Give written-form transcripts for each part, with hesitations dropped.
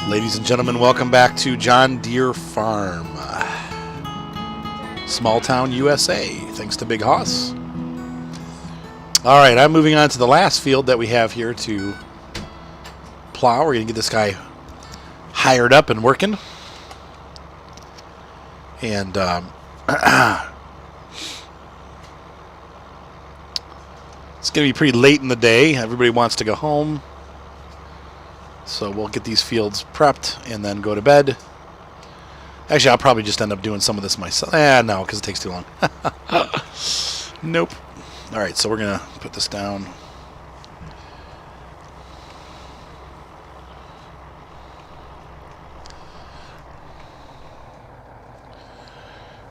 Ladies and gentlemen, welcome back to John Deere Farm. Small town USA, thanks to Big Hoss. All right, I'm moving on to the last field that we have here to plow. We're going to get this guy hired up and working. And it's going to be pretty late in the day. Everybody wants to go home. So we'll get these fields prepped and then go to bed. Actually, I'll probably just end up doing some of this myself. No, because it takes too long. Nope. All right, so we're going to put this down.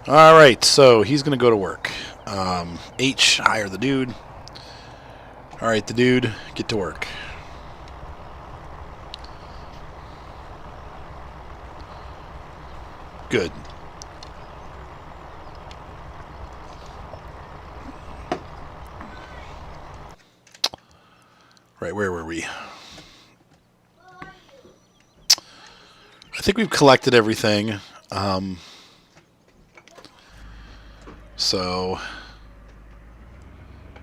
All right, so he's going to go to work. H, hire the dude. All right, the dude, get to work. Good. Right, where were we? I think we've collected everything. So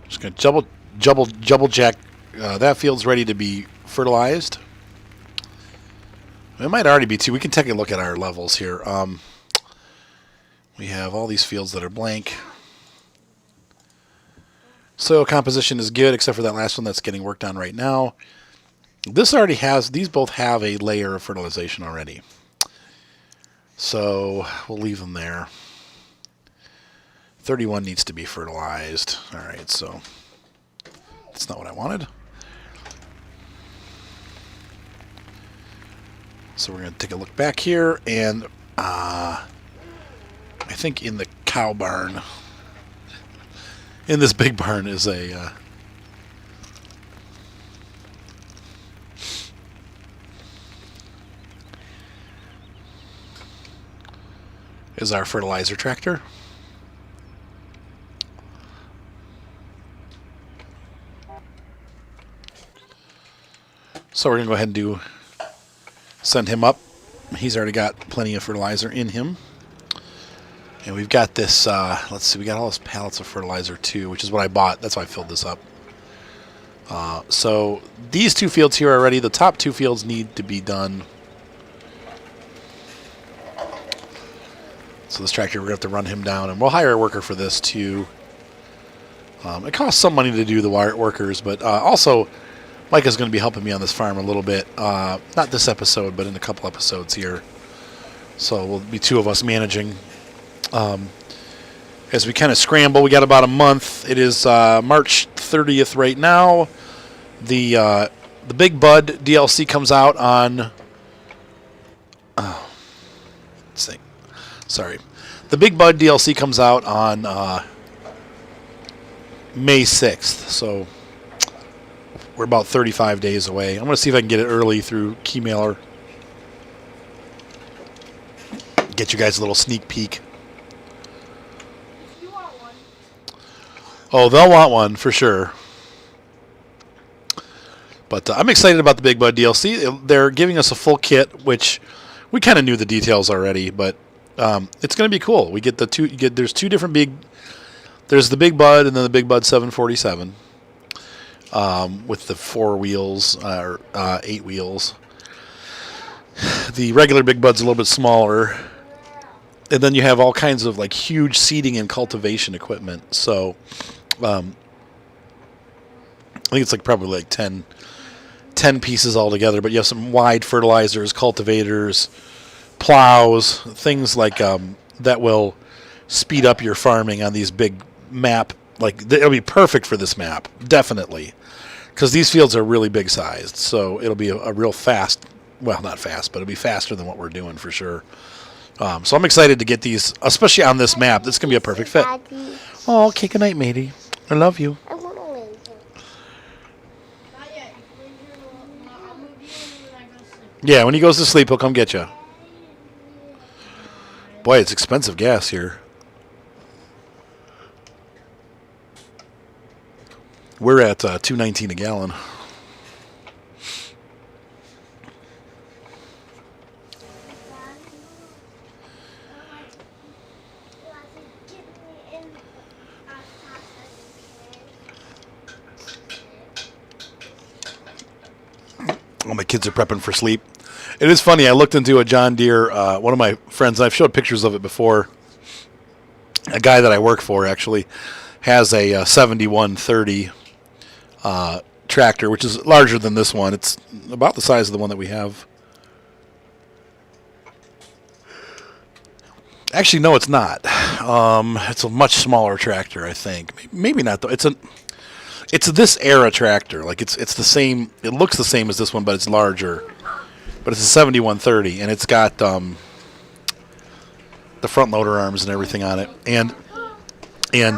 just going to double check. That field's ready to be fertilized. It might already be too. We can take a look at our levels here. We have all these fields that are blank. Soil composition is good, except for that last one that's getting worked on right now. This already has, these both have a layer of fertilization already. So we'll leave them there. 31 needs to be fertilized. All right, so that's not what I wanted. So we're going to take a look back here, and I think in the cow barn, in this big barn is a is our fertilizer tractor. So we're going to go ahead and send him up. He's already got plenty of fertilizer in him. And we've got this, let's see, we got all those pallets of fertilizer too, which is what I bought. That's why I filled this up. So these two fields here are ready. The top two fields need to be done. So this tractor, we're going to have to run him down. And we'll hire a worker for this too. It costs some money to do the workers, but also Micah's going to be helping me on this farm a little bit. Not this episode, but in a couple episodes here. So we'll be two of us managing. As we kind of scramble, we got about a month. It is March 30th right now. The Big Bud DLC comes out on... let's see. Sorry. The Big Bud DLC comes out on May 6th. So we're about 35 days away. I'm going to see if I can get it early through Keymailer. Get you guys a little sneak peek. You want one? Oh, they'll want one for sure. But I'm excited about the Big Bud DLC. They're giving us a full kit, which we kind of knew the details already, but it's going to be cool. We get there's two different there's the Big Bud and then the Big Bud 747. With the 4 wheels or 8 wheels. The regular Big Bud's a little bit smaller. And then you have all kinds of like huge seeding and cultivation equipment. So I think it's like probably like 10 pieces altogether. But you have some wide fertilizers, cultivators, plows, things like that will speed up your farming on these big map. Like it'll be perfect for this map, definitely. Because these fields are really big sized, so it'll be a real fast, well, not fast, but it'll be faster than what we're doing for sure. So I'm excited to get these, especially on this map. This is going to be a perfect fit. Daddy. Oh, okay, good night, matey. I love you. I want to lay here. Not yet. I'll move you when I go to sleep. Yeah, when he goes to sleep, he'll come get you. Boy, it's expensive gas here. We're at $2.19 a gallon. While my kids are prepping for sleep. It is funny. I looked into a John Deere. One of my friends, I've showed pictures of it before. A guy that I work for actually has a 7130 tractor, which is larger than this one. It's about the size of the one that we have. Actually, no, it's not. It's a much smaller tractor, I think. Maybe not though. It's this era tractor. Like it's the same. It looks the same as this one, but it's larger. But it's a 7130, and it's got the front loader arms and everything on it. And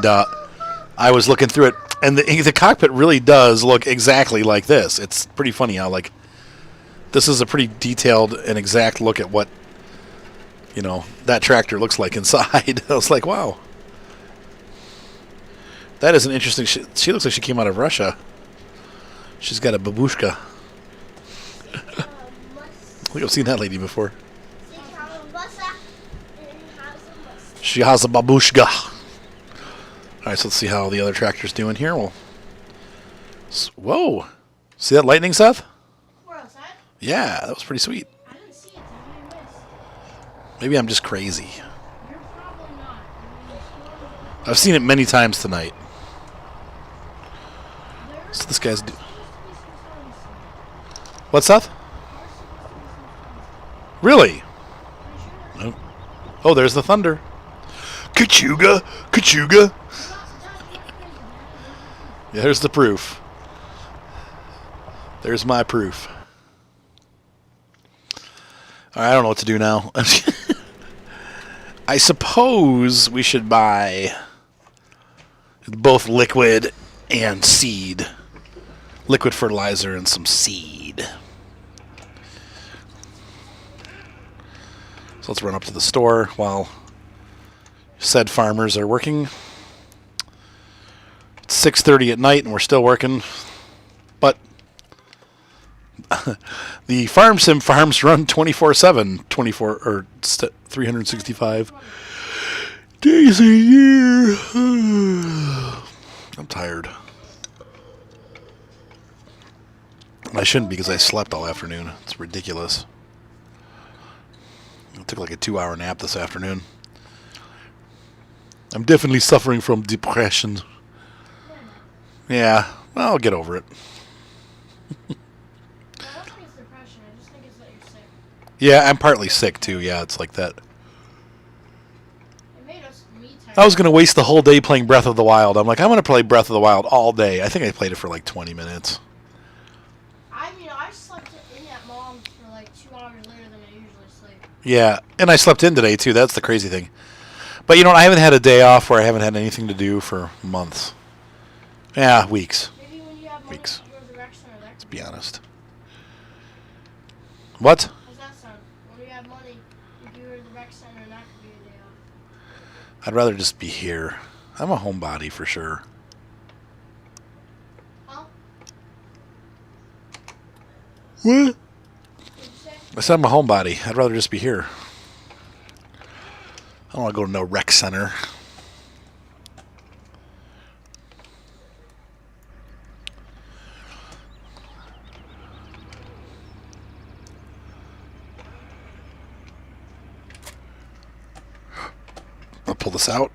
I was looking through it, and the cockpit really does look exactly like this. It's pretty funny how like this is a pretty detailed and exact look at what that tractor looks like inside. I was like, wow, that is an interesting. She looks like she came out of Russia. She's got a babushka. I think I've seen that lady before. She has a babushka. All right, so let's see how the other tractor's doing here. Whoa. See that lightning, Seth? Where outside? Yeah, that was pretty sweet. I didn't see it. Did I miss? Maybe I'm just crazy. You're probably not. I've seen it many times tonight. So this guy's... What's Seth? Really? Nope. Oh, there's the thunder. Kachuga! Kachuga! Yeah, there's the proof. There's my proof. All right, I don't know what to do now. I suppose we should buy both liquid and seed. Liquid fertilizer and some seed. So let's run up to the store while said farmers are working. It's 6:30 at night and we're still working. But the farm sim farms run 24/7, 365 days a year. I'm tired. I shouldn't because I slept all afternoon. It's ridiculous. I took like a 2-hour nap this afternoon. I'm definitely suffering from depression. Yeah, well, I'll get over it. I don't think it's depression. I just think it's that you're sick. Yeah, I'm partly sick too. Yeah, it's like that. It made me tired. I was going to waste the whole day playing Breath of the Wild. I'm like, I'm going to play Breath of the Wild all day. I think I played it for like 20 minutes. I slept in at mom's for like 2 hours later than I usually sleep. Yeah, and I slept in today too. That's the crazy thing. But I haven't had a day off where I haven't had anything to do for months. Yeah, weeks. Maybe when you have money Weeks. to go to the rec center, that Let's could be be honest. What? How's that sound? When you have money, you go to the rec center, and that could be a day off. I'd rather just be here. I'm a homebody for sure. Huh? What? What'd you say? I said I'm a homebody. I'd rather just be here. I don't want to go to no rec center. I'll pull this out.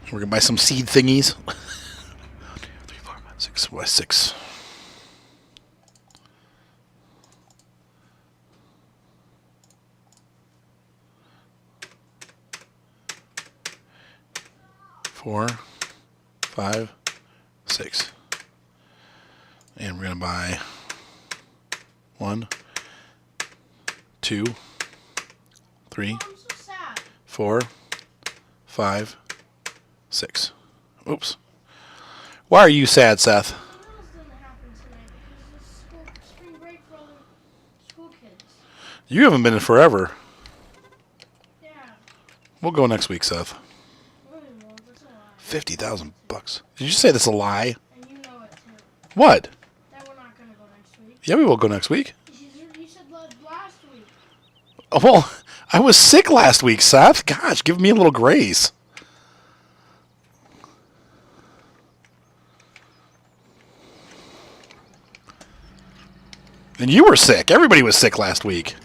We're going to buy some seed thingies. 1, 2, 3, 4, 5, 6. Why 6? Four, 5, 6. And we're going to buy 1, 2, 3, Oh, I'm so sad. 4, 5, 6. Oops. Why are you sad, Seth? The rules didn't happen tonight because it's spring break for all the school kids. You haven't been in forever. Yeah. We'll go next week, Seth. Really won't. That's a lie. $50,000. Did you say that's a lie? And you know it too. What? That we're not gonna go next week. Yeah, we will go next week. You said last week. Oh, well, I was sick last week, Seth. Gosh, give me a little grace. And you were sick. Everybody was sick last week.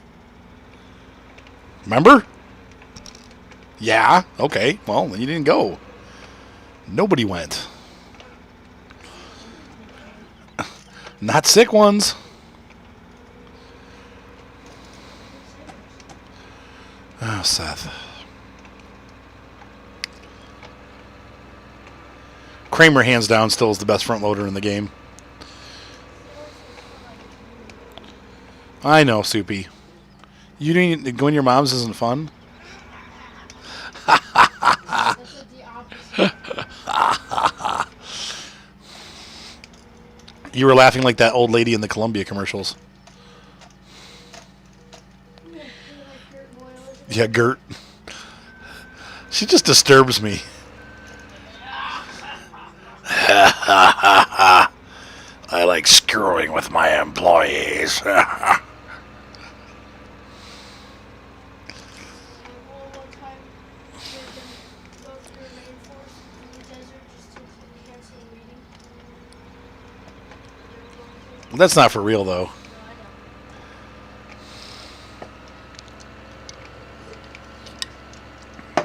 Remember? Yeah. Okay. Well, then you didn't go. Nobody went. Not sick ones. Oh, Seth. Kramer, hands down, still is the best front loader in the game. I know, Soupy. You didn't going to your mom's isn't fun. That's like the opposite. You were laughing like that old lady in the Columbia commercials. Yeah, Gert. She just disturbs me. I like screwing with my employees. That's not for real, though. A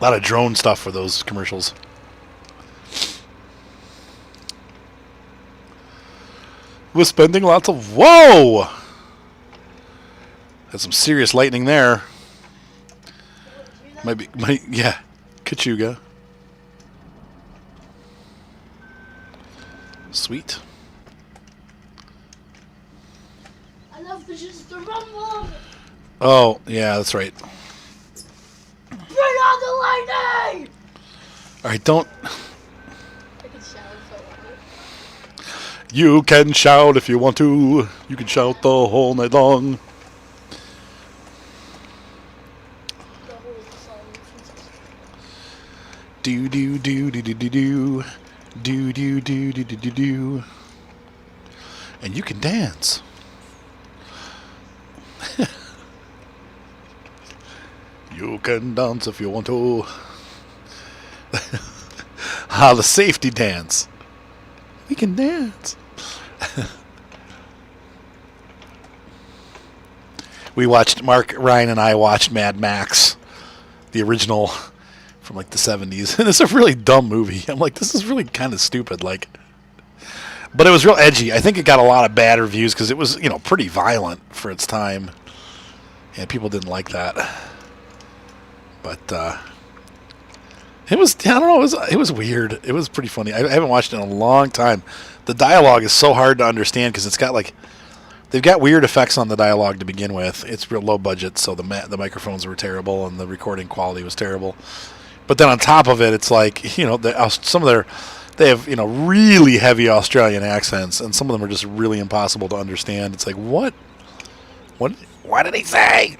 lot of drone stuff for those commercials. Was spending lots of... Whoa! Had some serious lightning there. Yeah. Kachuga. Sweet. I love just the rumble. Oh, yeah, that's right. Bring on the lightning! All right, don't... I can shout if I want to. You can shout if you want to. You can shout the whole night long. The whole song. Do do do do do do do. Do do do do do do do. And you can dance. You can dance if you want to. The safety dance. We can dance. Ryan and I watched Mad Max, the original from like the 70s. And it's a really dumb movie. I'm like, this is really kind of stupid. But it was real edgy. I think it got a lot of bad reviews because it was, pretty violent for its time. And people didn't like that. But it was, I don't know, it was weird. It was pretty funny. I haven't watched it in a long time. The dialogue is so hard to understand because it's got they've got weird effects on the dialogue to begin with. It's real low budget, so the microphones were terrible and the recording quality was terrible. But then on top of it, it's like, they have, really heavy Australian accents, and some of them are just really impossible to understand. It's like, what did he say?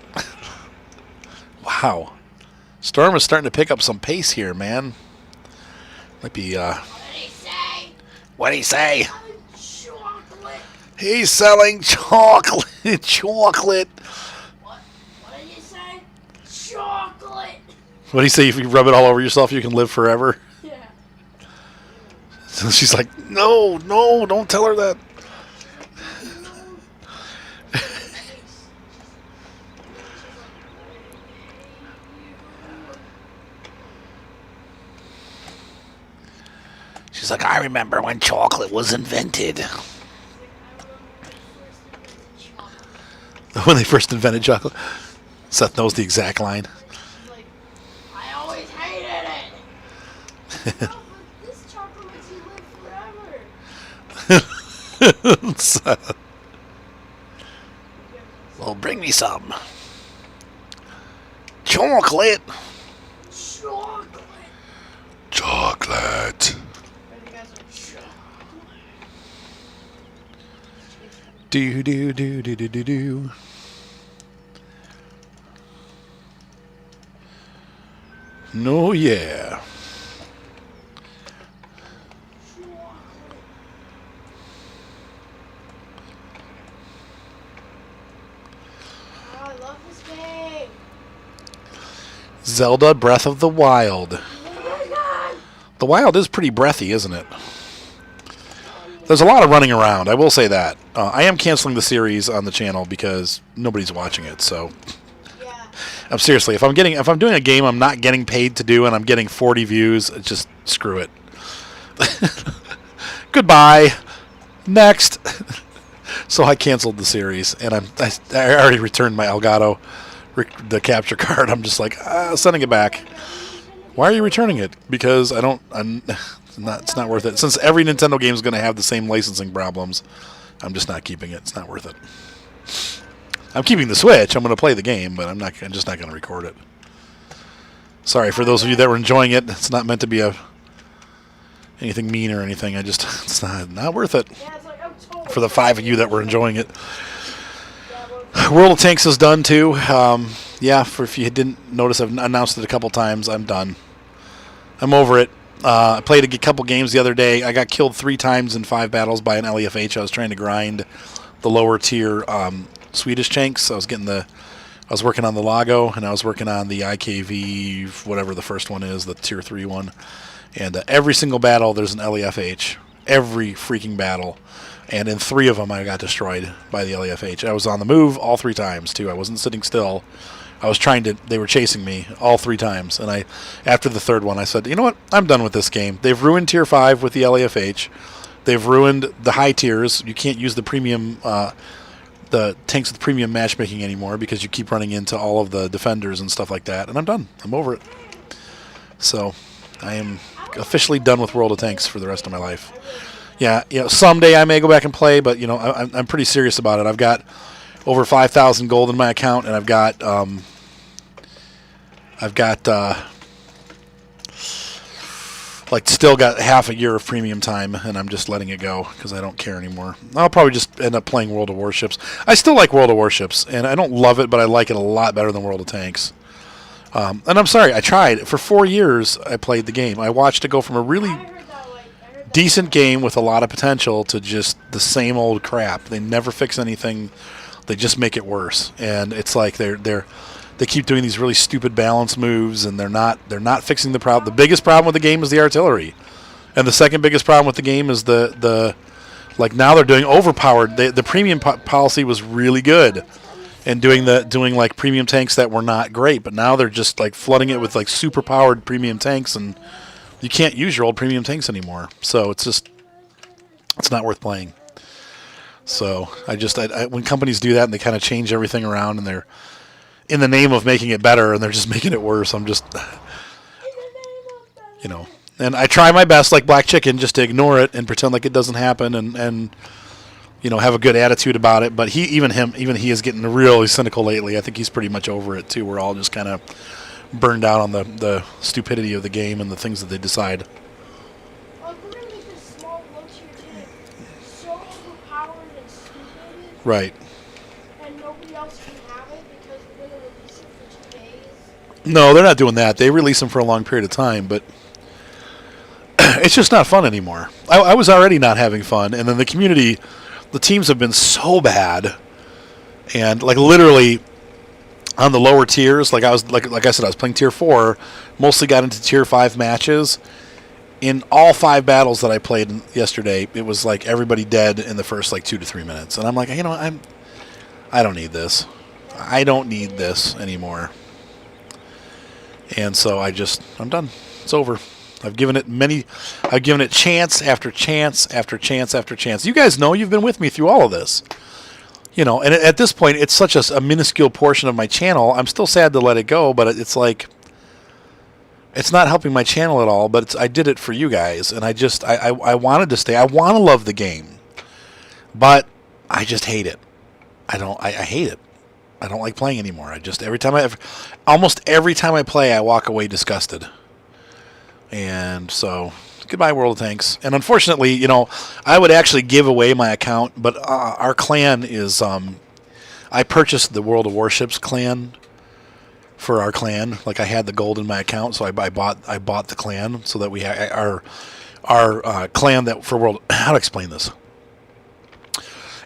Wow. Storm is starting to pick up some pace here, man. Might be, What did he say? What'd he say? Chocolate. He's selling chocolate. Chocolate. What did you say? Chocolate. What do you say? If you rub it all over yourself, you can live forever? Yeah. So she's like, no, don't tell her that. She's like, I remember when chocolate was invented. When they first invented chocolate. Seth knows the exact line. Like, I always hated it. Oh, but this chocolate makes you live forever. Well, bring me some. Chocolate. Chocolate. Chocolate. And you guys are chocolate. Do do do do do do do. No, yeah. Oh, I love this game. Zelda Breath of the Wild. Oh my god. The Wild is pretty breathy, isn't it? There's a lot of running around. I will say that. I am canceling the series on the channel because nobody's watching it. So, Yeah. I'm seriously, if I'm doing a game I'm not getting paid to do and I'm getting 40 views, just screw it. Goodbye. Next. So I canceled the series, and I already returned my Elgato, the capture card. I'm just like sending it back. Why are you returning it? Because it's not worth it. Since every Nintendo game is going to have the same licensing problems, I'm just not keeping it. It's not worth it. I'm keeping the Switch. I'm going to play the game, but I'm just not going to record it. Sorry for those of you that were enjoying it. It's not meant to be anything mean or anything. It's not worth it. Yeah, it's like, I'm totally For the 5 of you that were enjoying it. World of Tanks is done too. If you didn't notice, I've announced it a couple times. I'm done. I'm over it. I played a couple games the other day. I got killed 3 times in 5 battles by an LEFH. I was trying to grind the lower tier Swedish tanks. I was working on the Lago, and I was working on the IKV, whatever the first one is, the tier 3 one. And every single battle, there's an LEFH. Every freaking battle. And in 3 of them, I got destroyed by the LEFH. I was on the move all 3 times, too. I wasn't sitting still. They were chasing me all 3 times. And after the 3rd one, I said, you know what? I'm done with this game. They've ruined tier 5 with the LEFH. They've ruined the high tiers. You can't use the premium, the tanks with premium matchmaking anymore because you keep running into all of the defenders and stuff like that. And I'm done. I'm over it. So I am officially done with World of Tanks for the rest of my life. Yeah, someday I may go back and play, but I'm pretty serious about it. I've got over 5,000 gold in my account, and I've got still got half a year of premium time, and I'm just letting it go because I don't care anymore. I'll probably just end up playing World of Warships. I still like World of Warships, and I don't love it, but I like it a lot better than World of Tanks. And I'm sorry, I tried. For 4 years, I played the game. I watched it go from a really decent game with a lot of potential to just the same old crap. They never fix anything. They just make it worse. And it's like they keep doing these really stupid balance moves, and they're not fixing the problem. The biggest problem with the game is the artillery, and the second biggest problem with the game is now they're doing overpowered. The premium policy was really good, and doing premium tanks that were not great, but now they're just flooding it with super powered premium tanks, and you can't use your old premium tanks anymore. So it's not worth playing. So when companies do that and they kind of change everything around and they're in the name of making it better and they're just making it worse, I'm just, and I try my best like Black Chicken just to ignore it and pretend like it doesn't happen and have a good attitude about it. But he is getting really cynical lately. I think he's pretty much over it too. We're all just kind of burned out on the stupidity of the game and the things that they decide. We're gonna make this small low-tier tank so overpowered and stupid. Right. And nobody else can have it because we're gonna release it for 2 days. No, they're not doing that. They release them for a long period of time, but it's just not fun anymore. I was already not having fun, and then the teams have been so bad, and literally on the lower tiers, like I said, I was playing tier 4, mostly got into tier 5 matches. In all 5 battles that I played yesterday, it was like everybody dead in the first 2 to 3 minutes, and I'm like, I don't need this. I don't need this anymore. And so I'm done. It's over. I've given it chance after chance after chance after chance. You guys know, you've been with me through all of this. And at this point, it's such a minuscule portion of my channel. I'm still sad to let it go, but it's not helping my channel at all. But I did it for you guys, and I wanted to stay. I want to love the game, but I just hate it. I hate it. I don't like playing anymore. Almost every time I play, I walk away disgusted. And so, goodbye, World of Tanks. And unfortunately, I would actually give away my account, but our clan is, I purchased the World of Warships clan for our clan. I had the gold in my account, so I bought the clan so that we our clan that for World. How to explain this?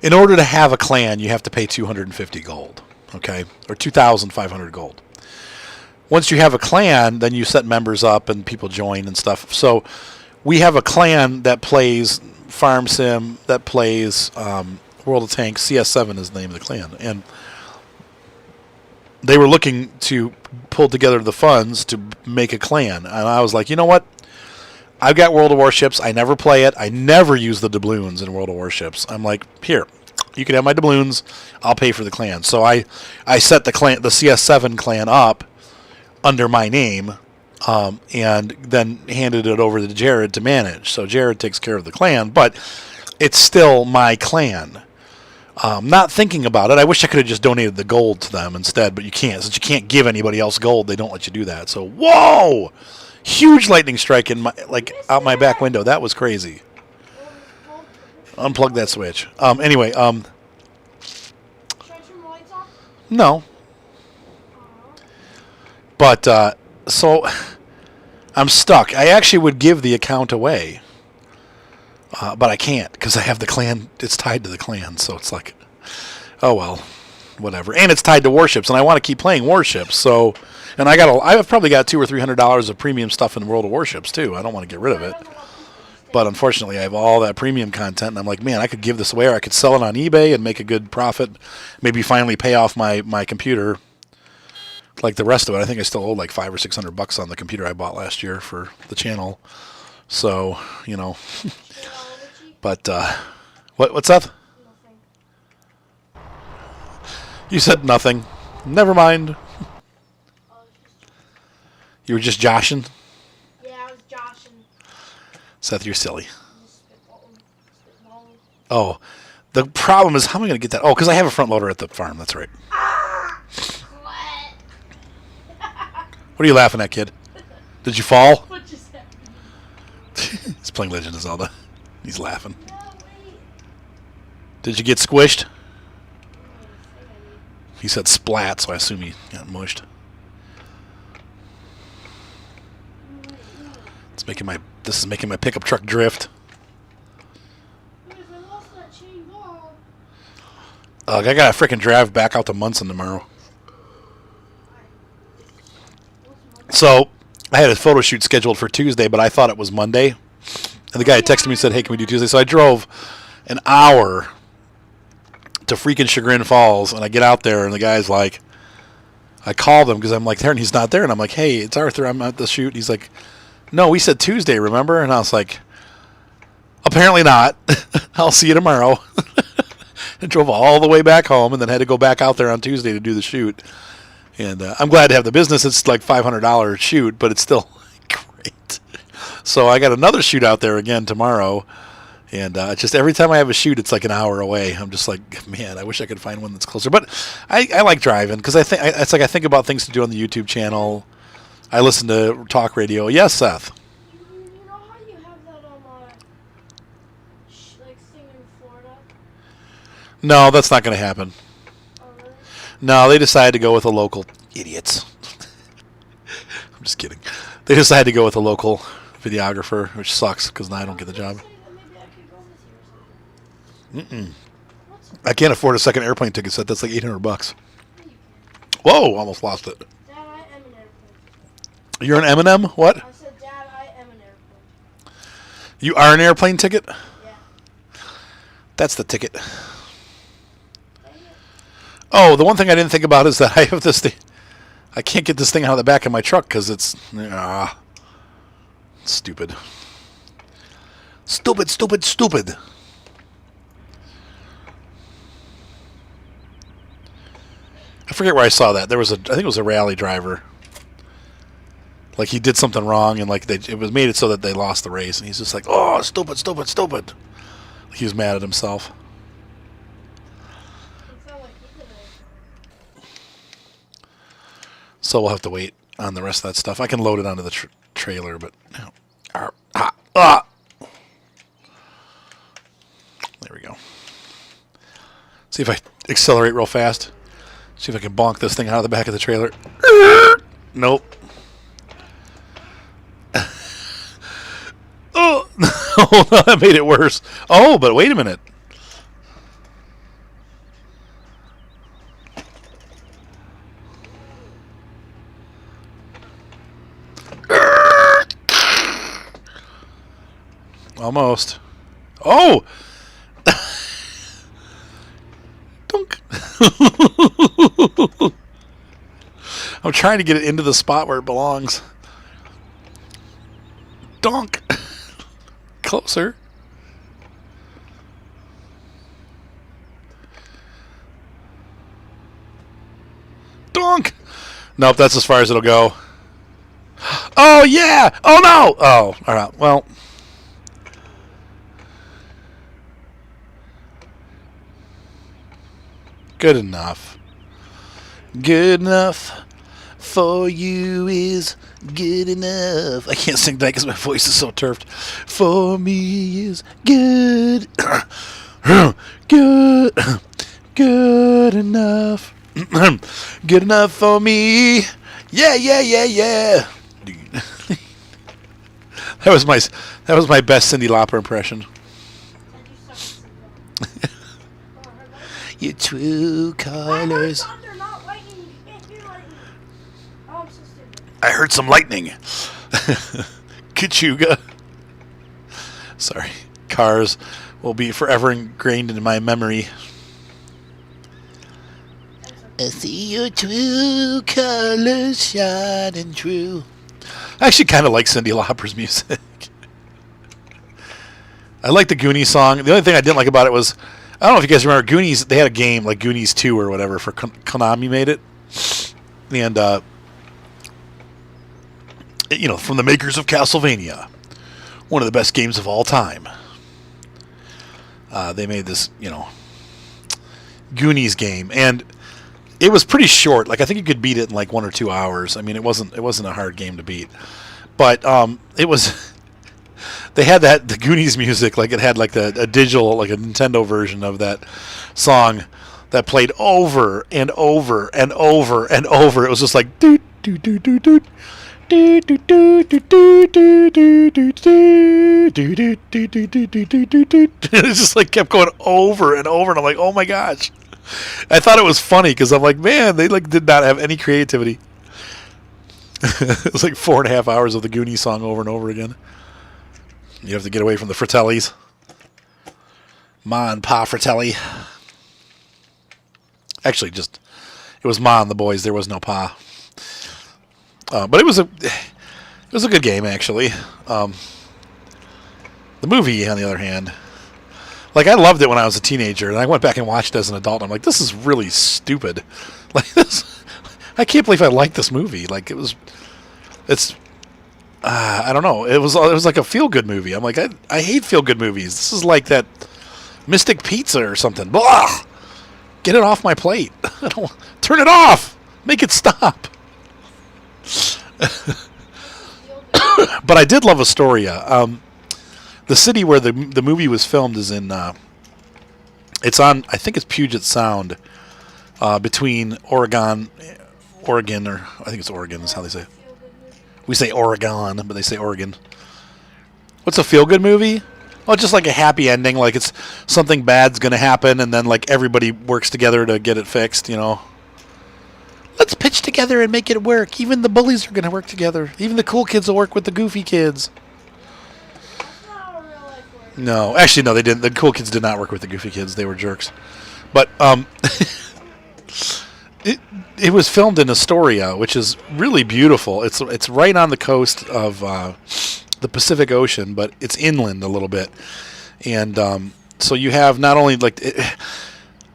In order to have a clan, you have to pay 250 gold, okay, or 2,500 gold. Once you have a clan, then you set members up and people join and stuff. So we have a clan that plays farm sim that plays World of Tanks. CS7 is the name of the clan, and they were looking to pull together the funds to make a clan. And I was like, you know what? I've got World of Warships. I never play it. I never use the doubloons in World of Warships. I'm like, here, you can have my doubloons. I'll pay for the clan. So I set the CS7 clan up under my name, and then handed it over to Jared to manage. So Jared takes care of the clan, but it's still my clan. Not thinking about it, I wish I could have just donated the gold to them instead, but you can't. Since you can't give anybody else gold, they don't let you do that. So, whoa! Huge lightning strike in my out my back window. That was crazy. Unplug that switch. Anyway, Should I turn the lights off? no. But so I'm stuck. I actually would give the account away, but I can't because I have the clan. It's tied to the clan, so it's like, oh well, whatever. And it's tied to warships, and I want to keep playing warships. So, and I've probably got $200 or $300 of premium stuff in World of Warships too. I don't want to get rid of it, but unfortunately, I have all that premium content, and I'm like, man, I could give this away, or I could sell it on eBay and make a good profit. Maybe finally pay off my computer. Like the rest of it, I think I still owe like $500 or $600 on the computer I bought last year for the channel. So, you know, but what's that? Nothing. You said nothing. Never mind. Oh, it's just, You were just joshing. yeah, I was joshing. Seth, you're silly. Just spitballing. Oh, the problem is how am I going to get that? Oh, because I have a front loader at the farm. That's right. What are you laughing at, kid? Did you fall? What just happened? He's playing Legend of Zelda. He's laughing. No, wait. Did you get squished? He said splat, so I assume he got mushed. This is making my pickup truck drift. Wait, if I lost that chain ball. I got to freaking drive back out to Munson tomorrow. So I had a photo shoot scheduled for Tuesday, but I thought it was Monday. And the guy had texted me and said, hey, can we do Tuesday? So I drove an hour to freaking Chagrin Falls, and I get out there, and the guy's like, I called him because I'm like there, and he's not there. And I'm like, hey, it's Arthur. I'm at the shoot. And he's like, no, we said Tuesday, remember? And I was like, apparently not. I'll see you tomorrow. And drove all the way back home and then had to go back out there on Tuesday to do the shoot. And I'm glad to have the business. It's like $500 shoot, but it's still great. So I got another shoot out there again tomorrow. And just every time I have a shoot, it's like an hour away. I'm just like, man, I wish I could find one that's closer. But I like driving because I think about things to do on the YouTube channel. I listen to talk radio. Yes, Seth. You know how you have that like thing in Florida? No, that's not going to happen. Oh, really? No, they decided to go with a local idiots. I'm just kidding. They decided to go with a local videographer, which sucks because now I don't get the job. Maybe I could go with you or something. I can't afford a second airplane ticket set. That's like $800. Yeah, you can. Whoa, almost lost it. Dad, I am an airplane. You're an M&M? What? I said, Dad, I am an airplane. You are an airplane ticket? Yeah. That's the ticket. Dang it. Oh, the one thing I didn't think about is that I have this thing. I can't get this thing out of the back of my truck because it's stupid. Stupid, stupid, stupid. I forget where I saw that. I think it was a rally driver. Like he did something wrong, and like it was made it so that they lost the race, and he's just like, "Oh, stupid, stupid, stupid." Like he was mad at himself. It sounded like he did it. So we'll have to wait on the rest of that stuff. I can load it onto the trailer, but no. There we go. See if I accelerate real fast. See if I can bonk this thing out of the back of the trailer. Nope. Oh, no, that made it worse. Oh, but wait a minute. Almost. Oh! Dunk. I'm trying to get it into the spot where it belongs. Dunk. Closer. Dunk. Nope, that's as far as it'll go. Oh, yeah. Oh, no. Oh, all right. Well. Good enough. Good enough for you is good enough. I can't sing that because my voice is so turfed. For me is good. Good. Good enough. Good enough for me. Yeah, yeah, yeah, yeah. That was my best Cyndi Lauper impression. Your true colors. Thunder, not lightning. You can't hear lightning. Oh, I'm so stupid. I heard some lightning. Kachuga. Sorry. Cars will be forever ingrained into my memory. I see your true colors shining true. I actually kind of like Cyndi Lauper's music. I like the Goonies song. The only thing I didn't like about it was, I don't know if you guys remember Goonies. They had a game like Goonies 2 or whatever for Konami made it, and from the makers of Castlevania, one of the best games of all time. They made this Goonies game, and it was pretty short. Like I think you could beat it in like 1 or 2 hours. I mean, it wasn't a hard game to beat, but it was. They had the Goonies music, like it had like a digital, like a Nintendo version of that song that played over and over and over and over. It was just like doot doot doot doot doot doot doot doot doot doot doot doot. It just like kept going over and over, and I'm like, oh my gosh! I thought it was funny because I'm like, man, they like did not have any creativity. It was like 4.5 hours of the Goonies song over and over again. You have to get away from the Fratellis. Ma and Pa Fratelli. Actually, it was Ma and the boys. There was no Pa. But it was a good game actually. The movie, on the other hand, like I loved it when I was a teenager, and I went back and watched it as an adult. And I'm like, this is really stupid. Like this, I can't believe I liked this movie. Like it's. I don't know. It was like a feel-good movie. I'm like, I hate feel-good movies. This is like that Mystic Pizza or something. Blah! Get it off my plate. Turn it off. Make it stop. But I did love Astoria. The city where the movie was filmed is in. It's on. I think it's Puget Sound, between Oregon, or I think it's Oregon is how they say it. We say Oregon, but they say Oregon. What's a feel-good movie? Oh, just like a happy ending, like it's something bad's going to happen, and then like everybody works together to get it fixed, Let's pitch together and make it work. Even the bullies are going to work together. Even the cool kids will work with the goofy kids. That's not how real life works. No, actually, no, they didn't. The cool kids did not work with the goofy kids. They were jerks. But It was filmed in Astoria, which is really beautiful. It's right on the coast of the Pacific Ocean, but it's inland a little bit. And so you have not only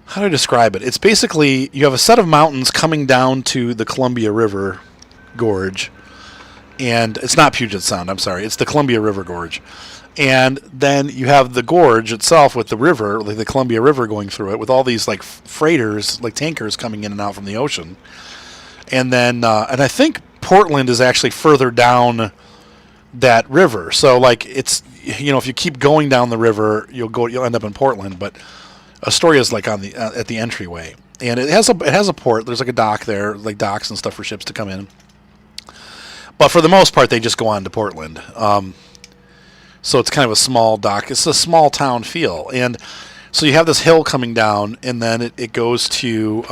how do I describe it? It's basically you have a set of mountains coming down to the Columbia River Gorge, and it's not Puget Sound. I'm sorry, it's the Columbia River Gorge. And then you have the gorge itself with the river, like the Columbia River going through it, with all these like freighters, like tankers coming in and out from the ocean. And then, and I think Portland is actually further down that river. So like it's, if you keep going down the river, you'll end up in Portland. But Astoria is like on the at the entryway, and it has a port. There's like a dock there, like docks and stuff for ships to come in. But for the most part, they just go on to Portland. So it's kind of a small dock. It's a small town feel. And so you have this hill coming down, and then it goes to,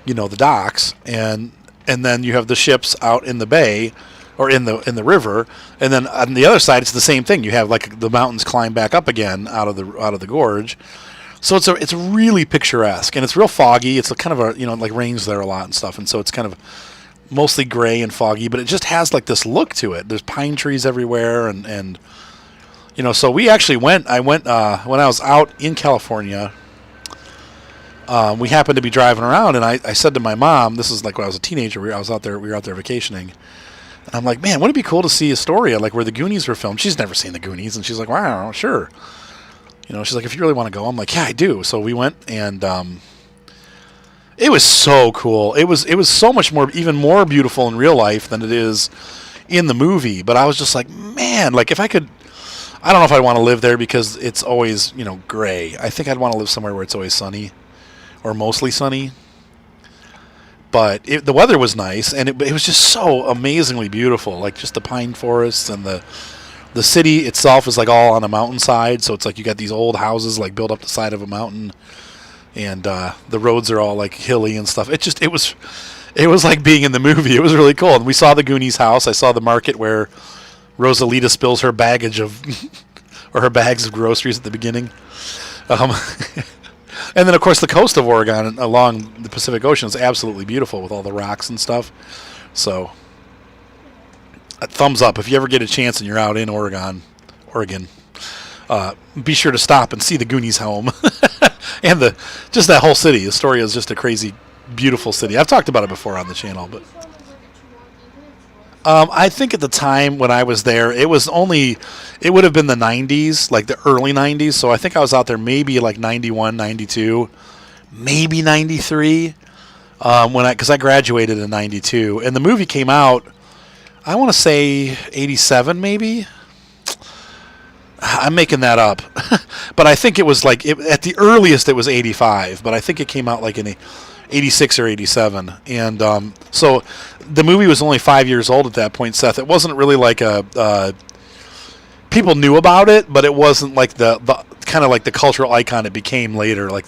the docks. And then you have the ships out in the bay or in the river, and then on the other side it's the same thing. You have like the mountains climb back up again out of the gorge. So it's really picturesque, and it's real foggy. It's a kind of a, like rains there a lot and stuff, and so it's kind of mostly gray and foggy, but it just has like this look to it. There's pine trees everywhere, and so we actually went. I went when I was out in California. We happened to be driving around, and I said to my mom, this is like when I was a teenager. We were out there vacationing, and I'm like, man, wouldn't it be cool to see Astoria, like where the Goonies were filmed? She's never seen the Goonies, and she's like, wow, sure. She's like, if you really want to go, I'm like, yeah, I do. So we went, and it was so cool. It was so much more, even more beautiful in real life than it is in the movie. But I was just like, man, like if I could, I don't know if I'd want to live there because it's always, gray. I think I'd want to live somewhere where it's always sunny, or mostly sunny. But the weather was nice, and it was just so amazingly beautiful. Like just the pine forests, and the city itself is like all on a mountainside. So it's like you got these old houses like built up the side of a mountain, and the roads are all like hilly and stuff. It was like being in the movie. It was really cool. And we saw the Goonies house. I saw the market where Rosalita spills her baggage of or her bags of groceries at the beginning. And then, of course, the coast of Oregon along the Pacific Ocean is absolutely beautiful with all the rocks and stuff. So, thumbs up if you ever get a chance and you're out in Oregon. Be sure to stop and see the Goonies home and just that whole city. Astoria is just a crazy, beautiful city. I've talked about it before on the channel, but I think at the time when I was there, it would have been the 90s, like the early 90s. So I think I was out there maybe like 91, 92, maybe 93, because I graduated in 92. And the movie came out, I want to say 87 maybe. I'm making that up. But I think it was like, at the earliest it was 85, but I think it came out like in 86 or 87. And so the movie was only 5 years old at that point, Seth. It wasn't really like people knew about it, but it wasn't like the kind of like the cultural icon it became later, like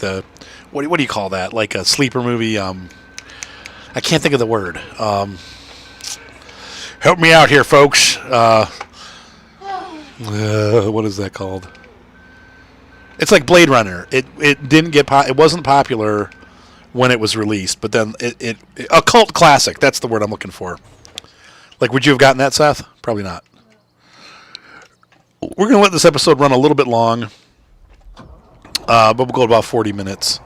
what do you call that? Like a sleeper movie. I can't think of the word. Help me out here, folks. What is that called? It's like Blade Runner. It didn't get it wasn't popular when it was released, but then a cult classic. That's the word I'm looking for. Like, would you have gotten that, Seth? Probably not. We're going to let this episode run a little bit long, but we'll go about 40 minutes.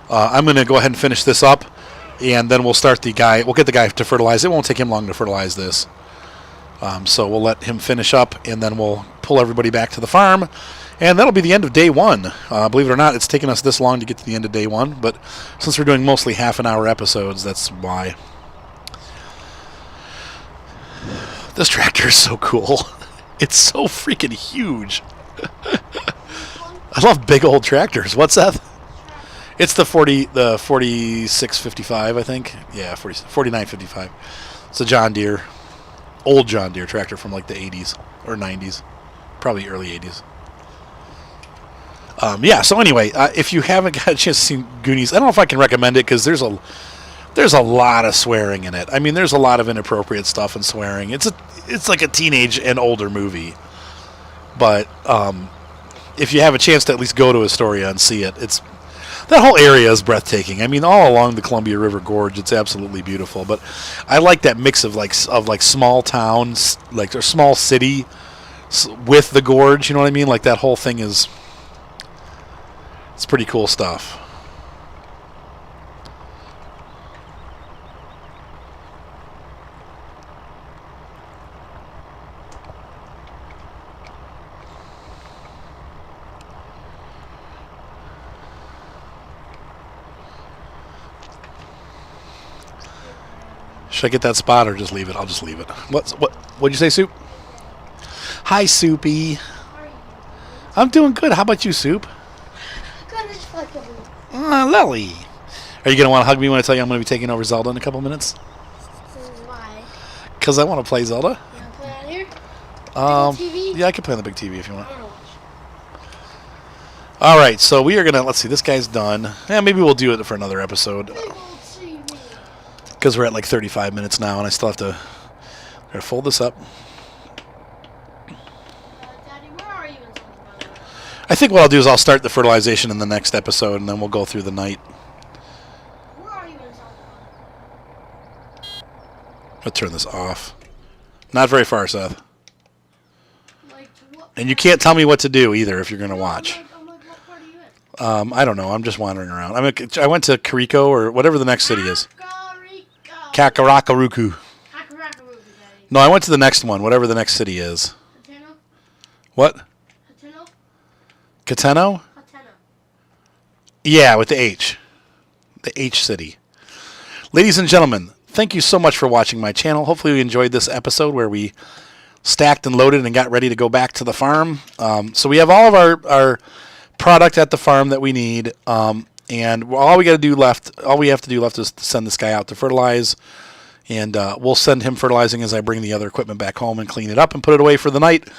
I'm going to go ahead and finish this up, and then we'll start the guy. We'll get the guy to fertilize. It won't take him long to fertilize this. So we'll let him finish up, and then we'll pull everybody back to the farm. And that'll be the end of day one. Believe it or not, it's taken us this long to get to the end of day one. But since we're doing mostly half-an-hour episodes, that's why. This tractor is so cool. It's so freaking huge. I love big old tractors. What's that? It's the 4655, I think. Yeah, 4955. It's a John Deere. Old John Deere tractor from like the 80s or 90s. Probably early 80s. Yeah, so anyway, if you haven't got a chance to see Goonies, I don't know if I can recommend it because there's a lot of swearing in it. I mean, there's a lot of inappropriate stuff and swearing. It's like a teenage and older movie. But if you have a chance to at least go to Astoria and see it, that whole area is breathtaking. I mean, all along the Columbia River Gorge, it's absolutely beautiful. But I like that mix of small towns, like or small city with the gorge. You know what I mean? Like that whole thing is. It's pretty cool stuff. Should I get that spot or just leave it? I'll just leave it. What'd you say, Soup? Hi, Soupy. I'm doing good. How about you, Soup? Lily. Are you going to want to hug me when I tell you I'm going to be taking over Zelda in a couple minutes? Why? Because I want to play Zelda. You want to play out here? TV? Yeah, I can play on the big TV if you want. All right, so we are going to, let's see, this guy's done. Yeah, maybe we'll do it for another episode. Because we're at like 35 minutes now, and I still have to Gotta fold this up. Daddy, where are you in something, by the way? I think what I'll do is I'll start the fertilization in the next episode, and then we'll go through the night. Where are you in something? I'll turn this off. Not very far, Seth. Like, what? And you can't tell me what to do either if you're going to watch. I'm like, what part are you in? I don't know. I'm just wandering around. I went to Carrico or whatever the next city is. Kakarakaruku. Daddy. No, I went to the next one, whatever the next city is. Hateno? What? Hateno? Cateno? Hateno. Yeah, with the H. The H city. Ladies and gentlemen, thank you so much for watching my channel. Hopefully you enjoyed this episode where we stacked and loaded and got ready to go back to the farm. So we have all of our product at the farm that we need. And all we have to do left is to send this guy out to fertilize. And we'll send him fertilizing as I bring the other equipment back home and clean it up and put it away for the night.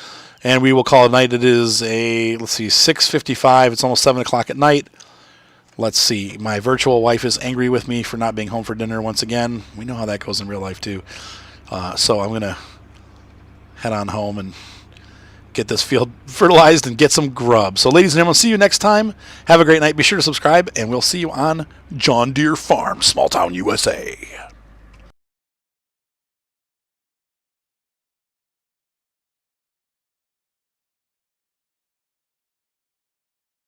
And we will call it night. It is 6:55. It's almost 7 o'clock at night. Let's see. My virtual wife is angry with me for not being home for dinner once again. We know how that goes in real life too. So I'm going to head on home and get this field fertilized and get some grub. So ladies and gentlemen, see you next time. Have a great night. Be sure to subscribe, and we'll see you on John Deere Farm, Small Town, USA.